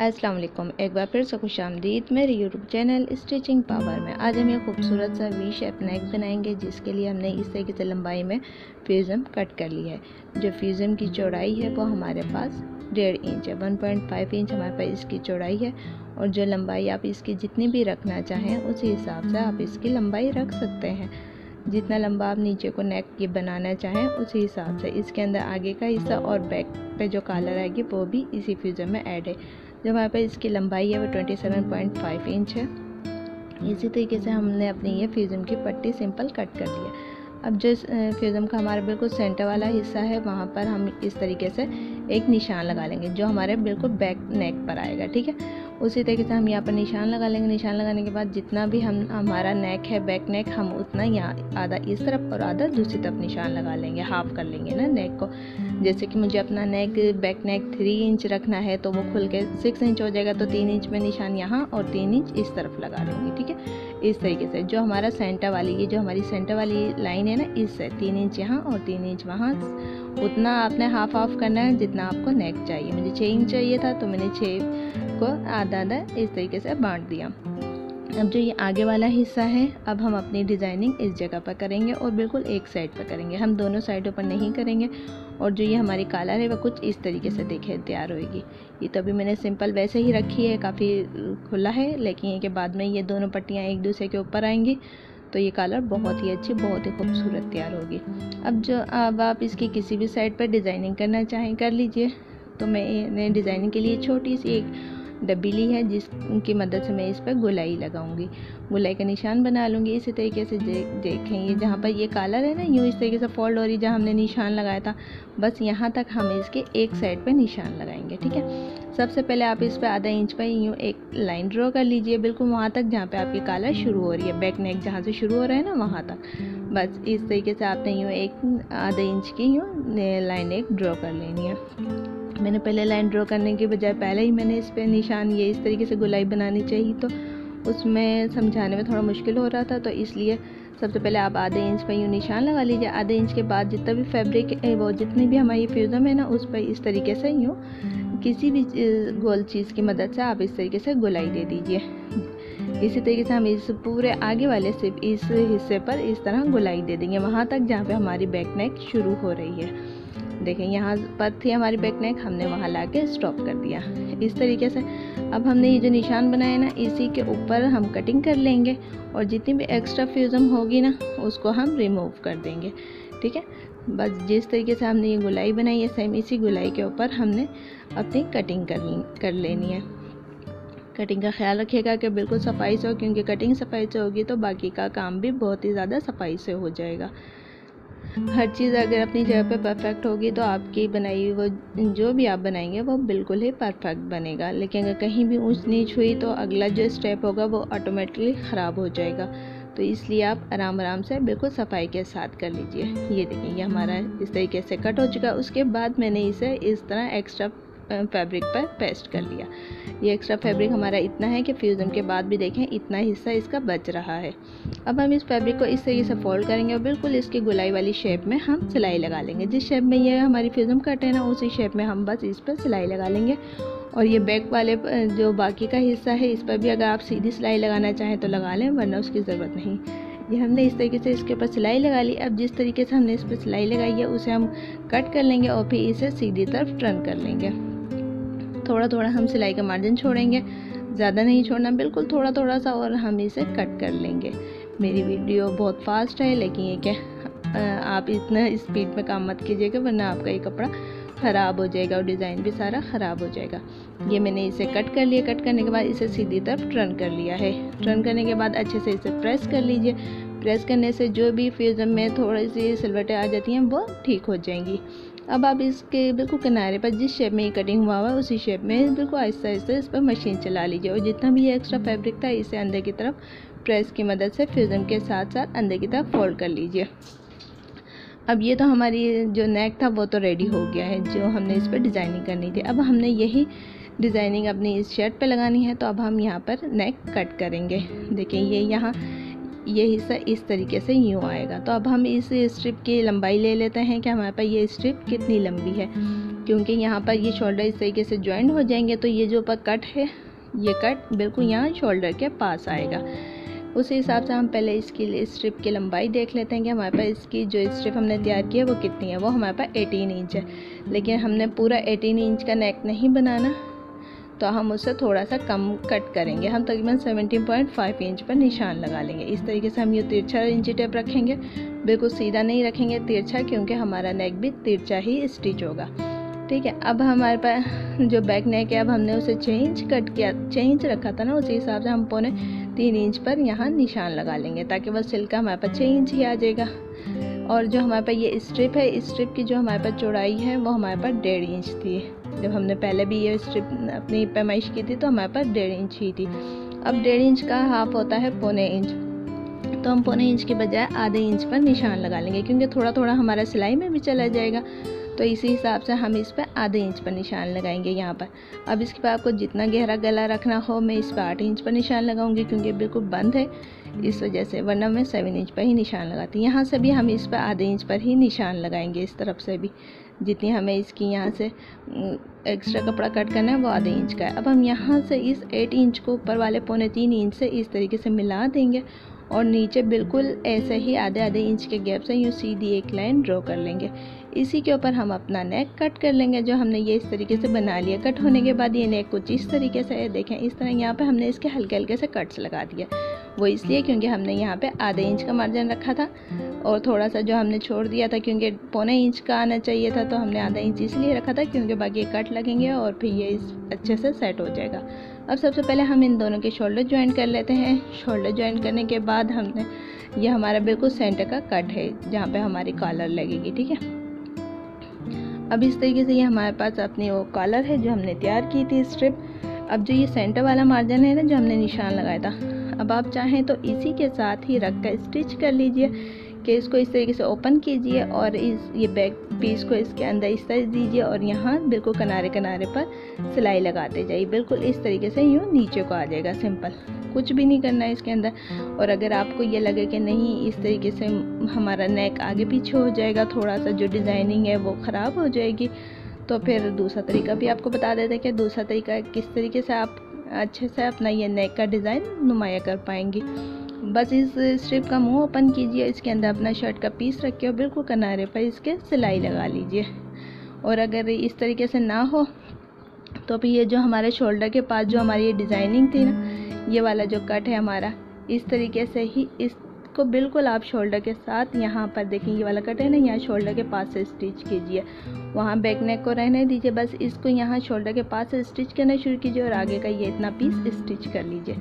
अस्सलाम वालेकुम, एक बार फिर से खुशामदीद मेरे यूट्यूब चैनल स्टिचिंग पावर में। आज हम ये खूबसूरत सा वी शेप नेक बनाएंगे, जिसके लिए हमने इस तरीके से लंबाई में फ्यूज़म कट कर ली है। जो फ्यूज़म की चौड़ाई है वो हमारे पास 1.5 इंच है, 1.5 इंच हमारे पास इसकी चौड़ाई है। और जो लंबाई आप इसकी जितनी भी रखना चाहें उसी हिसाब से आप इसकी लंबाई रख सकते हैं। जितना लंबा आप नीचे को नेक की बनाना चाहें उसी हिसाब से। इसके अंदर आगे का हिस्सा और बैक पे जो कॉलर आएगी वो भी इसी फ्यूज़म में ऐड है। जो हमारे पास इसकी लंबाई है वो 27.5 इंच है। इसी तरीके से हमने अपनी ये फ्यूज़म की पट्टी सिंपल कट कर दी है। अब जो फ्यूज़म का हमारा बिल्कुल सेंटर वाला हिस्सा है वहाँ पर हम इस तरीके से एक निशान लगा लेंगे, जो हमारे बिल्कुल बैक नेक पर आएगा। ठीक है, उसी तरीके से हम यहाँ पर निशान लगा लेंगे। निशान लगाने के बाद जितना भी हमारा नेक है बैक नेक, हम उतना यहाँ आधा इस तरफ और आधा दूसरी तरफ निशान लगा लेंगे, हाफ कर लेंगे ना नेक को। जैसे कि मुझे अपना नेक बैक नेक 3 इंच रखना है तो वो खुल के 6 इंच हो जाएगा, तो 3 इंच में निशान यहाँ और 3 इंच इस तरफ लगा लूँगी। ठीक है, इस तरीके से जो हमारा सेंटर वाली ये जो हमारी सेंटर वाली लाइन है ना, इससे 3 इंच यहाँ और 3 इंच वहाँ, उतना आपने हाफ हाफ करना है जितना आपको नेक चाहिए। मुझे 6 इंच चाहिए था तो मैंने 6 को आधा आधा इस तरीके से बांट दिया। अब जो ये आगे वाला हिस्सा है, अब हम अपनी डिज़ाइनिंग इस जगह पर करेंगे और बिल्कुल एक साइड पर करेंगे, हम दोनों साइडों पर नहीं करेंगे। और जो ये हमारी कॉलर है वह कुछ इस तरीके से देखे तैयार होएगी। ये तो अभी मैंने सिंपल वैसे ही रखी है, काफ़ी खुला है, लेकिन ये के बाद में ये दोनों पट्टियाँ एक दूसरे के ऊपर आएंगी तो ये कॉलर बहुत ही अच्छी, बहुत ही खूबसूरत तैयार होगी। अब आप इसकी किसी भी साइड पर डिज़ाइनिंग करना चाहें कर लीजिए। तो मैंने डिज़ाइनिंग के लिए छोटी सी एक डब्बी ली है, जिसकी मदद से मैं इस पर गोलाई लगाऊंगी, गोलाई का निशान बना लूँगी। इसी तरीके से देखें, ये जहाँ पर ये कॉलर है ना, यूँ इस तरीके से फोल्ड हो रही, जहाँ हमने निशान लगाया था बस यहाँ तक हम इसके एक साइड पर निशान लगाएंगे। ठीक है, सबसे पहले आप इस पर आधा इंच पर यूँ एक लाइन ड्रॉ कर लीजिए, बिल्कुल वहाँ तक जहाँ पे आपकी कॉलर शुरू हो रही है, बैक नेक जहाँ से शुरू हो रहा है ना वहाँ तक। बस इस तरीके से आपने यूँ एक आधा इंच की यूँ लाइन एक ड्रॉ कर लेनी है। मैंने पहले लाइन ड्रॉ करने के बजाय पहले ही मैंने इस पर निशान ये इस तरीके से गोलाई बनानी चाहिए, तो उसमें समझाने में थोड़ा मुश्किल हो रहा था, तो इसलिए सबसे पहले आप आधे इंच पर यूँ निशान लगा लीजिए। आधे इंच के बाद जितना भी फैब्रिक है वो जितनी भी हमारी फ्यूज़म है ना, उस पर इस तरीके से यूँ किसी भी गोल चीज़ की मदद से आप इस तरीके से गोलाई दे दीजिए। इसी तरीके से हम इस पूरे आगे वाले से इस हिस्से पर इस तरह गोलाई दे देंगे, वहाँ तक जहाँ पे हमारी बैक नेक शुरू हो रही है। देखें, यहाँ पर थी हमारी बैक नेक, हमने वहाँ ला के स्टॉप कर दिया इस तरीके से। अब हमने ये जो निशान बनाया ना, इसी के ऊपर हम कटिंग कर लेंगे और जितनी भी एक्स्ट्रा फ्यूज़म होगी ना उसको हम रिमूव कर देंगे। ठीक है, बस जिस तरीके से हमने ये गोलाई बनाई है, सेम इसी गोलाई के ऊपर हमने अपनी कटिंग कर लेनी है। कटिंग का ख्याल रखिएगा कि बिल्कुल सफाई से हो, क्योंकि कटिंग सफाई से होगी तो बाकी का काम भी बहुत ही ज़्यादा सफाई से हो जाएगा। हर चीज़ अगर अपनी जगह पे परफेक्ट होगी तो आपकी बनाई वो जो भी आप बनाएंगे वो बिल्कुल ही परफेक्ट बनेगा। लेकिन अगर कहीं भी ऊंच नीच हुई तो अगला जो स्टेप होगा वो ऑटोमेटिकली ख़राब हो जाएगा। तो इसलिए आप आराम आराम से बिल्कुल सफाई के साथ कर लीजिए। ये देखिए, ये हमारा इस तरीके से कट हो चुका। उसके बाद मैंने इसे इस तरह एक्स्ट्रा फैब्रिक पर पेस्ट कर लिया। ये एक्स्ट्रा फैब्रिक हमारा इतना है कि फ्यूज़म के बाद भी देखें इतना हिस्सा इसका बच रहा है। अब हम इस फैब्रिक को इस तरीके से फोल्ड करेंगे और बिल्कुल इसकी गोलाई वाली शेप में हम सिलाई लगा लेंगे। जिस शेप में ये हमारी फ्यूज़म कट है ना, उसी शेप में हम बस इस पर सिलाई लगा लेंगे। और ये बैक वाले जो बाकी का हिस्सा है, इस पर भी अगर आप सीधी सिलाई लगाना चाहें तो लगा लें, वरना उसकी ज़रूरत नहीं। ये हमने इस तरीके से इसके ऊपर सिलाई लगा ली। अब जिस तरीके से हमने इस पर सिलाई लगाई है उसे हम कट कर लेंगे और फिर इसे सीधी तरफ टर्न कर लेंगे। थोड़ा थोड़ा हम सिलाई का मार्जिन छोड़ेंगे, ज़्यादा नहीं छोड़ना, बिल्कुल थोड़ा थोड़ा सा, और हम इसे कट कर लेंगे। मेरी वीडियो बहुत फास्ट है, लेकिन ये क्या आप इतना स्पीड में काम मत कीजिएगा, वरना आपका ये कपड़ा ख़राब हो जाएगा और डिज़ाइन भी सारा ख़राब हो जाएगा। ये मैंने इसे कट कर लिया। कट करने के बाद इसे सीधी तरफ टर्न कर लिया है। टर्न करने के बाद अच्छे से इसे प्रेस कर लीजिए। प्रेस करने से जो भी फ्यूज़म में थोड़ी सी सिलवटें आ जाती हैं वो ठीक हो जाएंगी। अब आप इसके बिल्कुल किनारे पर जिस शेप में ये कटिंग हुआ है उसी शेप में बिल्कुल आहिस्ता आहिस्ता इस पर मशीन चला लीजिए और जितना भी ये एक्स्ट्रा फैब्रिक था इसे अंदर की तरफ प्रेस की मदद से फ्यूज़म के साथ साथ अंदर की तरफ फोल्ड कर लीजिए। अब ये तो हमारी जो नेक था वो तो रेडी हो गया है, जो हमने इस पर डिज़ाइनिंग करनी थी। अब हमने यही डिज़ाइनिंग अपनी इस शर्ट पे लगानी है, तो अब हम यहाँ पर नेक कट करेंगे। देखिए, ये हिस्सा इस तरीके से यूँ आएगा। तो अब हम इस स्ट्रिप की लंबाई ले लेते हैं कि हमारे पास ये स्ट्रिप कितनी लंबी है। क्योंकि यहाँ पर ये शोल्डर इस तरीके से ज्वाइन हो जाएंगे तो ये जो ऊपर कट है ये कट बिल्कुल यहाँ शोल्डर के पास आएगा। उसी हिसाब से हम पहले इसकी स्ट्रिप की लंबाई देख लेते हैं कि हमारे पास इसकी जो स्ट्रिप हमने तैयार की है वो कितनी है। वो हमारे पास 18 इंच है, लेकिन हमने पूरा 18 इंच का नेक नहीं बनाना, तो हम उससे थोड़ा सा कम कट करेंगे। हम तकरीबन 17.5 इंच पर निशान लगा लेंगे। इस तरीके से हम ये तिरछा इंची टेप रखेंगे, बिल्कुल सीधा नहीं रखेंगे, तिरछा, क्योंकि हमारा नेक भी तिरछा ही स्टिच होगा। ठीक है, अब हमारे पास जो बैक नेक है, अब हमने उसे 6 इंच कट किया, 6 इंच रखा था ना, उसी हिसाब से हम 3.25 इंच पर यहाँ निशान लगा लेंगे, ताकि बस सिल्क हमारे पास 6 इंच ही आ जाएगा। और जो हमारे पास ये स्ट्रिप है, इस स्ट्रिप की जो हमारे पास चौड़ाई है वो हमारे पास 1.5 इंच थी। जब हमने पहले भी ये स्ट्रिप अपनी पैमाइश की थी तो हमारे पास 1.5 इंच ही थी। अब 1.5 इंच का हाफ होता है 0.25 इंच, तो हम 0.25 इंच के बजाय आधे इंच पर निशान लगा लेंगे, क्योंकि थोड़ा थोड़ा हमारा सिलाई में भी चला जाएगा। तो इसी हिसाब से हम इस पर आधे इंच पर निशान लगाएंगे यहाँ पर। अब इसके बाद आपको जितना गहरा गला रखना हो, मैं इस पर 8 इंच पर निशान लगाऊंगी, क्योंकि बिल्कुल बंद है इस वजह से, वरना मैं 7 इंच पर ही निशान लगाती हूँ। यहाँ से भी हम इस पर आधे इंच पर ही निशान लगाएंगे, इस तरफ से भी जितनी हमें इसकी यहाँ से एक्स्ट्रा कपड़ा कट करना है वो आधे इंच का है। अब हम यहाँ से इस 8 इंच को ऊपर वाले 3.25 इंच से इस तरीके से मिला देंगे और नीचे बिल्कुल ऐसे ही आधे आधे इंच के गैप से यूँ सीधी एक लाइन ड्रॉ कर लेंगे। इसी के ऊपर हम अपना नेक कट कर लेंगे, जो हमने ये इस तरीके से बना लिया। कट होने के बाद ये नेक कुछ इस तरीके से देखें, इस तरह यहाँ पे हमने इसके हल्के हल्के से कट्स लगा दिए। वो इसलिए क्योंकि हमने यहाँ पे आधे इंच का मार्जिन रखा था और थोड़ा सा जो हमने छोड़ दिया था, क्योंकि 0.25 इंच का आना चाहिए था, तो हमने आधा इंच इसलिए रखा था क्योंकि बाकी कट लगेंगे और फिर ये अच्छे से सेट हो जाएगा। अब सबसे पहले हम इन दोनों के शोल्डर ज्वाइन कर लेते हैं। शोल्डर ज्वाइन करने के बाद हमने ये हमारा बिल्कुल सेंटर का कट है जहाँ पे हमारी कॉलर लगेगी। ठीक है, अब इस तरीके से ये हमारे पास अपनी वो कॉलर है जो हमने तैयार की थी स्ट्रिप। अब जो ये सेंटर वाला मार्जिन है ना, जो हमने निशान लगाया था, अब आप चाहें तो इसी के साथ ही रख कर स्टिच कर लीजिए कि इसको इस तरीके से ओपन कीजिए और ये बैक पीस को इसके अंदर इस तरह दीजिए और यहाँ बिल्कुल किनारे किनारे पर सिलाई लगाते जाइए। बिल्कुल इस तरीके से यूँ नीचे को आ जाएगा, सिंपल, कुछ भी नहीं करना है इसके अंदर। और अगर आपको ये लगे कि नहीं इस तरीके से हमारा नेक आगे पीछे हो जाएगा, थोड़ा सा जो डिज़ाइनिंग है वो ख़राब हो जाएगी, तो फिर दूसरा तरीका भी आपको बता देते हैं कि दूसरा तरीका किस तरीके से आप अच्छे से अपना ये नेक का डिज़ाइन नुमाया कर पाएंगी। बस इस स्ट्रिप का मुंह ओपन कीजिए, इसके अंदर अपना शर्ट का पीस रखिए और बिल्कुल किनारे पर इसके सिलाई लगा लीजिए। और अगर इस तरीके से ना हो तो फिर ये जो हमारे शोल्डर के पास जो हमारी ये डिज़ाइनिंग थी ना, ये वाला जो कट है हमारा, इस तरीके से ही इसको बिल्कुल आप शोल्डर के साथ यहाँ पर देखें, ये वाला कट है ना, यहाँ शोल्डर के पास से स्टिच कीजिए। वहाँ बैक नेक को रहने दीजिए, बस इसको यहाँ शोल्डर के पास से स्टिच करना शुरू कीजिए और आगे का ये इतना पीस स्टिच कर लीजिए।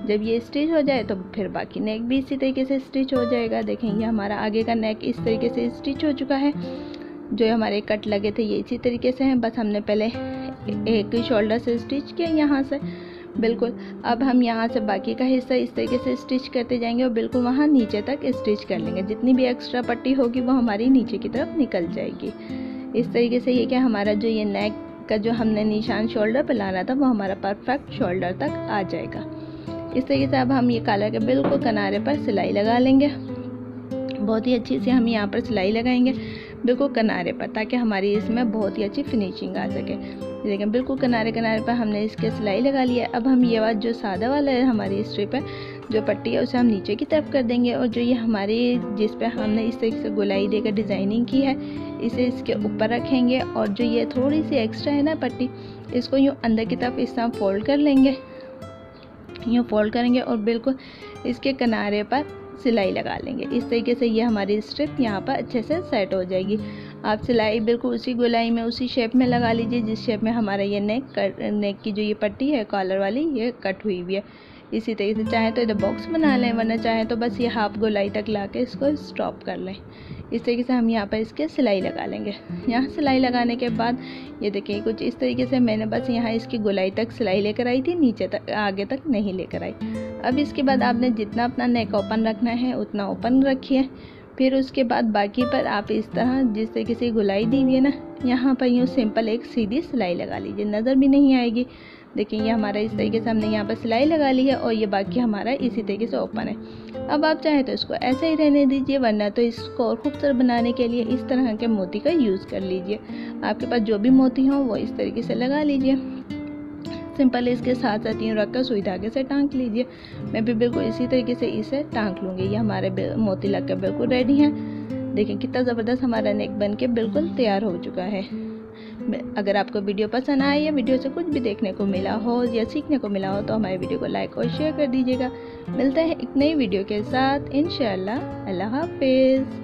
जब ये स्टिच हो जाए तो फिर बाकी नेक भी इसी तरीके से स्टिच हो जाएगा। देखेंगे हमारा आगे का नेक इस तरीके से स्टिच हो चुका है। जो हमारे कट लगे थे ये इसी तरीके से हैं, बस हमने पहले एक शोल्डर से स्टिच किया यहाँ से बिल्कुल। अब हम यहाँ से बाकी का हिस्सा इस तरीके से स्टिच करते जाएंगे और बिल्कुल वहाँ नीचे तक स्टिच कर लेंगे। जितनी भी एक्स्ट्रा पट्टी होगी वो हमारी नीचे की तरफ निकल जाएगी। इस तरीके से ये क्या हमारा जो ये नेक का जो हमने निशान शोल्डर पर लाना था वो हमारा परफेक्ट शोल्डर तक आ जाएगा। इस तरीके से अब हम ये कॉलर के बिल्कुल किनारे पर सिलाई लगा लेंगे। बहुत ही अच्छी से हम यहाँ पर सिलाई लगाएंगे बिल्कुल किनारे पर, ताकि हमारी इसमें बहुत ही अच्छी फिनिशिंग आ सके। लेकिन बिल्कुल किनारे किनारे पर हमने इसके सिलाई लगा लिया। अब हम ये वाला जो सादा वाला है हमारी स्ट्रिप है, जो पट्टी है, उसे हम नीचे की तरफ कर देंगे और जो ये हमारी जिस पे हमने इस तरीके से गोलाई देकर डिज़ाइनिंग की है, इसे इसके ऊपर रखेंगे और जो ये थोड़ी सी एक्स्ट्रा है ना पट्टी, इसको यूँ अंदर की तरफ इस तरह फोल्ड कर लेंगे। यूँ फोल्ड करेंगे और बिल्कुल इसके किनारे पर सिलाई लगा लेंगे। इस तरीके से ये हमारी स्ट्रिप यहाँ पर अच्छे से सेट हो जाएगी। आप सिलाई बिल्कुल उसी गोलाई में उसी शेप में लगा लीजिए जिस शेप में हमारा ये नेक की जो ये पट्टी है कॉलर वाली, ये कट हुई हुई है। इसी तरीके से चाहे तो इधर बॉक्स बना लें, वरना चाहे तो बस ये हाफ गोलाई तक ला के इसको स्टॉप कर लें। इस तरीके से हम यहाँ पर इसके सिलाई लगा लेंगे। यहाँ सिलाई लगाने के बाद ये देखिए कुछ इस तरीके से मैंने बस यहाँ इसकी गोलाई तक सिलाई लेकर आई थी, नीचे तक आगे तक नहीं लेकर आई। अब इसके बाद आपने जितना अपना नेक ओपन रखना है उतना ओपन रखिए। फिर उसके बाद बाकी पर आप इस तरह जिस तरीके से गोलाई दी हुई है ना, यहाँ पर यूँ सिंपल एक सीधी सिलाई लगा लीजिए। नज़र भी नहीं आएगी, देखिए ये हमारा इस तरीके से हमने यहाँ पर सिलाई लगा ली है और ये बाकी हमारा इसी तरीके से ओपन है। अब आप चाहें तो इसको ऐसे ही रहने दीजिए, वरना तो इसको और खूबसूरत बनाने के लिए इस तरह के मोती का यूज़ कर लीजिए। आपके पास जो भी मोती हो वो इस तरीके से लगा लीजिए। सिंपल इसके साथ साथ यूँ रखकर सुई धागे से टांग लीजिए। मैं भी बिल्कुल इसी तरीके से इसे टांग लूँगी। ये हमारे मोती लगकर बिल्कुल रेडी हैं। देखिए कितना ज़बरदस्त हमारा नेक बन के बिल्कुल तैयार हो चुका है। अगर आपको वीडियो पसंद आए या वीडियो से कुछ भी देखने को मिला हो या सीखने को मिला हो तो हमारे वीडियो को लाइक और शेयर कर दीजिएगा। मिलते हैं एक नई वीडियो के साथ इंशाअल्लाह। अल्लाह हाफिज़।